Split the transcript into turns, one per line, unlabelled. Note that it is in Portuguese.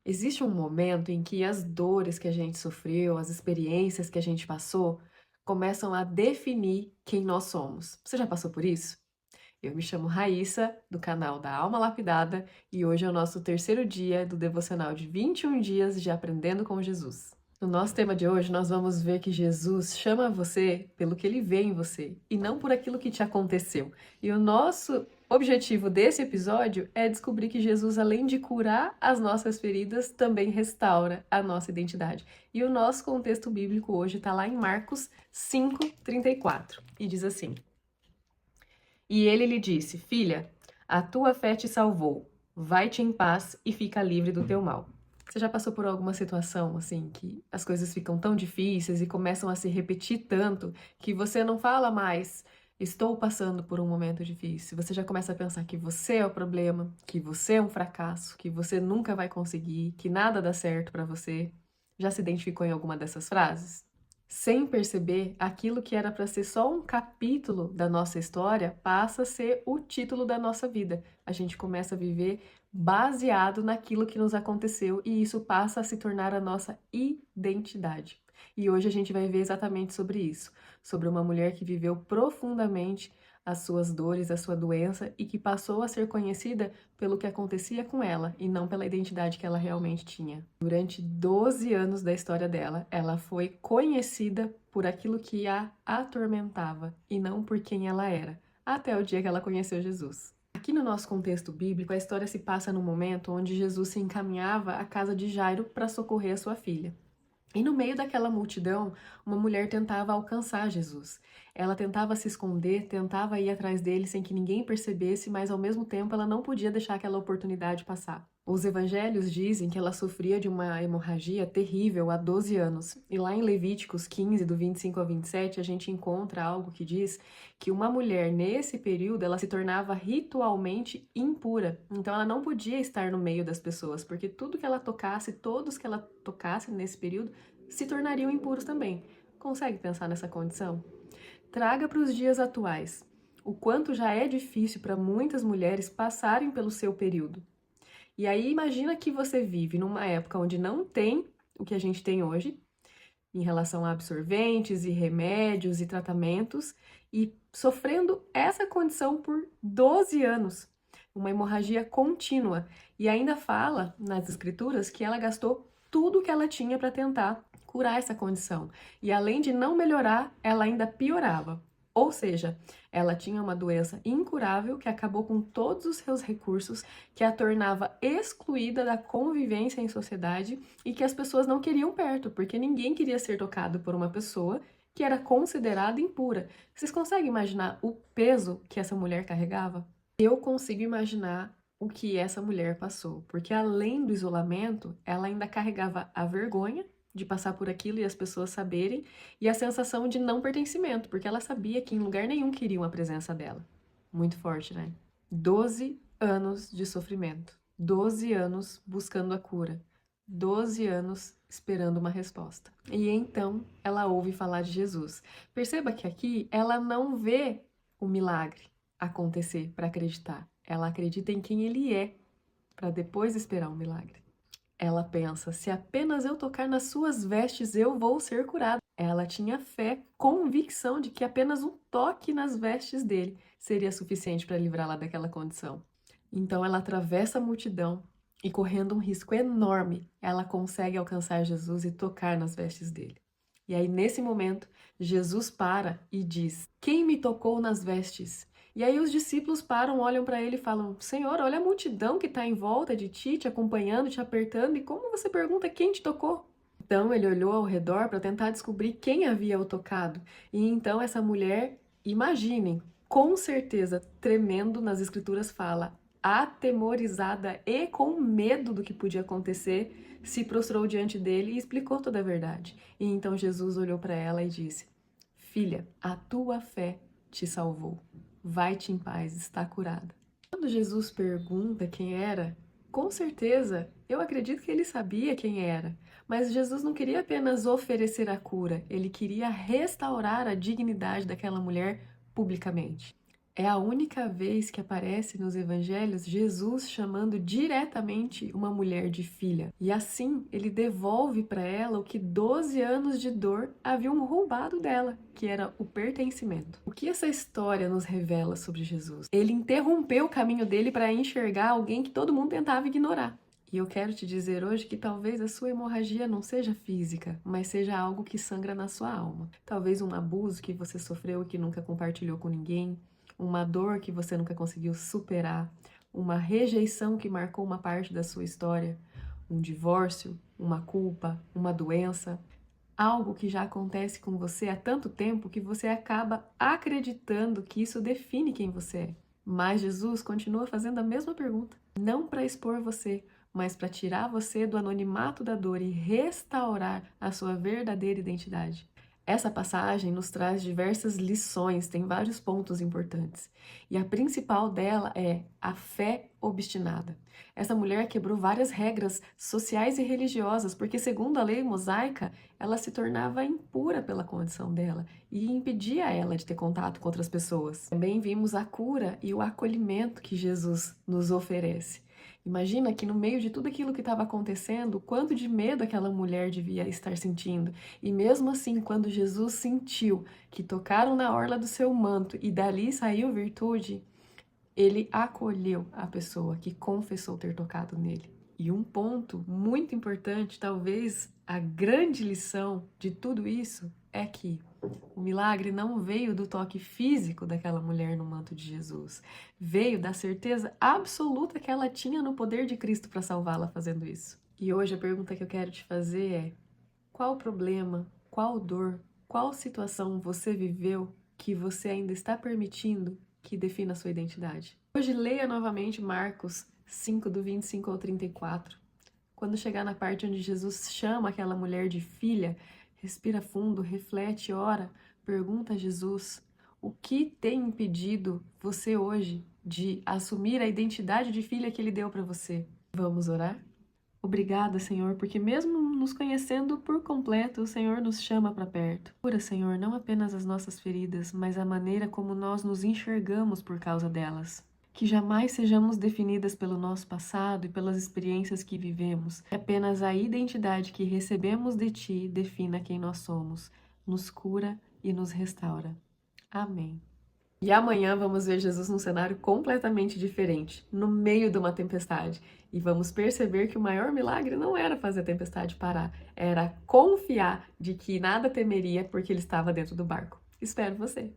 Existe um momento em que as dores que a gente sofreu, as experiências que a gente passou, começam a definir quem nós somos. Você já passou por isso? Eu me chamo Raíssa, do canal da Alma Lapidada, e hoje é o nosso terceiro dia do devocional de 21 dias de Aprendendo com Jesus. No nosso tema de hoje, nós vamos ver que Jesus chama você pelo que ele vê em você e não por aquilo que te aconteceu. E o nosso objetivo desse episódio é descobrir que Jesus, além de curar as nossas feridas, também restaura a nossa identidade. E o nosso contexto bíblico hoje está lá em Marcos 5:34 e diz assim: E ele lhe disse: Filha, a tua fé te salvou. Vai-te em paz e fica livre do teu mal. Você já passou por alguma situação assim que as coisas ficam tão difíceis e começam a se repetir tanto que você não fala mais: estou passando por um momento difícil. Você já começa a pensar que você é o problema, que você é um fracasso, que você nunca vai conseguir, que nada dá certo para você. Já se identificou em alguma dessas frases? Sem perceber, aquilo que era para ser só um capítulo da nossa história passa a ser o título da nossa vida. A gente começa a viver baseado naquilo que nos aconteceu e isso passa a se tornar a nossa identidade. E hoje a gente vai ver exatamente sobre isso, sobre uma mulher que viveu profundamente as suas dores, a sua doença e que passou a ser conhecida pelo que acontecia com ela e não pela identidade que ela realmente tinha. Durante 12 anos da história dela, ela foi conhecida por aquilo que a atormentava e não por quem ela era, até o dia que ela conheceu Jesus. Aqui no nosso contexto bíblico, a história se passa no momento onde Jesus se encaminhava à casa de Jairo para socorrer a sua filha. E no meio daquela multidão, uma mulher tentava alcançar Jesus. Ela tentava se esconder, tentava ir atrás dele sem que ninguém percebesse, mas ao mesmo tempo ela não podia deixar aquela oportunidade passar. Os evangelhos dizem que ela sofria de uma hemorragia terrível há 12 anos. E lá em Levíticos 15, do 25 ao 27, a gente encontra algo que diz que uma mulher, nesse período, ela se tornava ritualmente impura. Então ela não podia estar no meio das pessoas, porque tudo que ela tocasse, todos que ela tocasse nesse período, se tornariam impuros também. Consegue pensar nessa condição? Traga para os dias atuais o quanto já é difícil para muitas mulheres passarem pelo seu período. E aí imagina que você vive numa época onde não tem o que a gente tem hoje, em relação a absorventes e remédios e tratamentos, e sofrendo essa condição por 12 anos, uma hemorragia contínua. E ainda fala nas escrituras que ela gastou tudo que ela tinha para tentar curar essa condição. E além de não melhorar, ela ainda piorava. Ou seja, ela tinha uma doença incurável que acabou com todos os seus recursos, que a tornava excluída da convivência em sociedade e que as pessoas não queriam perto, porque ninguém queria ser tocado por uma pessoa que era considerada impura. Vocês conseguem imaginar o peso que essa mulher carregava? Eu consigo imaginar o que essa mulher passou, porque além do isolamento, ela ainda carregava a vergonha de passar por aquilo e as pessoas saberem, e a sensação de não pertencimento, porque ela sabia que em lugar nenhum queriam a presença dela. Muito forte, né? 12 anos de sofrimento, 12 anos buscando a cura, 12 anos esperando uma resposta. E então ela ouve falar de Jesus. Perceba que aqui ela não vê o milagre acontecer para acreditar. Ela acredita em quem ele é para depois esperar um milagre. Ela pensa: se apenas eu tocar nas suas vestes, eu vou ser curada. Ela tinha fé, convicção de que apenas um toque nas vestes dele seria suficiente para livrá-la daquela condição. Então ela atravessa a multidão e, correndo um risco enorme, ela consegue alcançar Jesus e tocar nas vestes dele. E aí, nesse momento, Jesus para e diz: Quem me tocou nas vestes? E aí os discípulos param, olham para ele e falam: Senhor, olha a multidão que está em volta de ti, te acompanhando, te apertando, e como você pergunta quem te tocou? Então ele olhou ao redor para tentar descobrir quem havia o tocado. E então essa mulher, imaginem, com certeza, tremendo, nas escrituras fala, atemorizada e com medo do que podia acontecer, se prostrou diante dele e explicou toda a verdade. E então Jesus olhou para ela e disse: Filha, a tua fé te salvou. Vai-te em paz, está curada. Quando Jesus pergunta quem era, com certeza, eu acredito que ele sabia quem era. Mas Jesus não queria apenas oferecer a cura, ele queria restaurar a dignidade daquela mulher publicamente. É a única vez que aparece nos evangelhos Jesus chamando diretamente uma mulher de filha. E assim, ele devolve para ela o que 12 anos de dor haviam roubado dela, que era o pertencimento. O que essa história nos revela sobre Jesus? Ele interrompeu o caminho dele para enxergar alguém que todo mundo tentava ignorar. E eu quero te dizer hoje que talvez a sua hemorragia não seja física, mas seja algo que sangra na sua alma. Talvez um abuso que você sofreu e que nunca compartilhou com ninguém, uma dor que você nunca conseguiu superar, uma rejeição que marcou uma parte da sua história, um divórcio, uma culpa, uma doença, algo que já acontece com você há tanto tempo que você acaba acreditando que isso define quem você é. Mas Jesus continua fazendo a mesma pergunta, não para expor você, mas para tirar você do anonimato da dor e restaurar a sua verdadeira identidade. Essa passagem nos traz diversas lições, tem vários pontos importantes. E a principal dela é a fé obstinada. Essa mulher quebrou várias regras sociais e religiosas, porque, segundo a lei mosaica, ela se tornava impura pela condição dela e impedia ela de ter contato com outras pessoas. Também vimos a cura e o acolhimento que Jesus nos oferece. Imagina que no meio de tudo aquilo que estava acontecendo, o quanto de medo aquela mulher devia estar sentindo. E mesmo assim, quando Jesus sentiu que tocaram na orla do seu manto e dali saiu virtude, ele acolheu a pessoa que confessou ter tocado nele. E um ponto muito importante, talvez a grande lição de tudo isso, é que o milagre não veio do toque físico daquela mulher no manto de Jesus. Veio da certeza absoluta que ela tinha no poder de Cristo para salvá-la fazendo isso. E hoje a pergunta que eu quero te fazer é: qual problema, qual dor, qual situação você viveu que você ainda está permitindo que defina a sua identidade? Hoje leia novamente Marcos 5, do 25 ao 34. Quando chegar na parte onde Jesus chama aquela mulher de filha, respira fundo, reflete, ora, pergunta a Jesus: o que tem impedido você hoje de assumir a identidade de filha que Ele deu para você? Vamos orar? Obrigada, Senhor, porque mesmo nos conhecendo por completo, o Senhor nos chama para perto. Cura, Senhor, não apenas as nossas feridas, mas a maneira como nós nos enxergamos por causa delas. Que jamais sejamos definidas pelo nosso passado e pelas experiências que vivemos. Que apenas a identidade que recebemos de Ti defina quem nós somos, nos cura e nos restaura. Amém. E amanhã vamos ver Jesus num cenário completamente diferente, no meio de uma tempestade. E vamos perceber que o maior milagre não era fazer a tempestade parar, era confiar de que nada temeria porque ele estava dentro do barco. Espero você!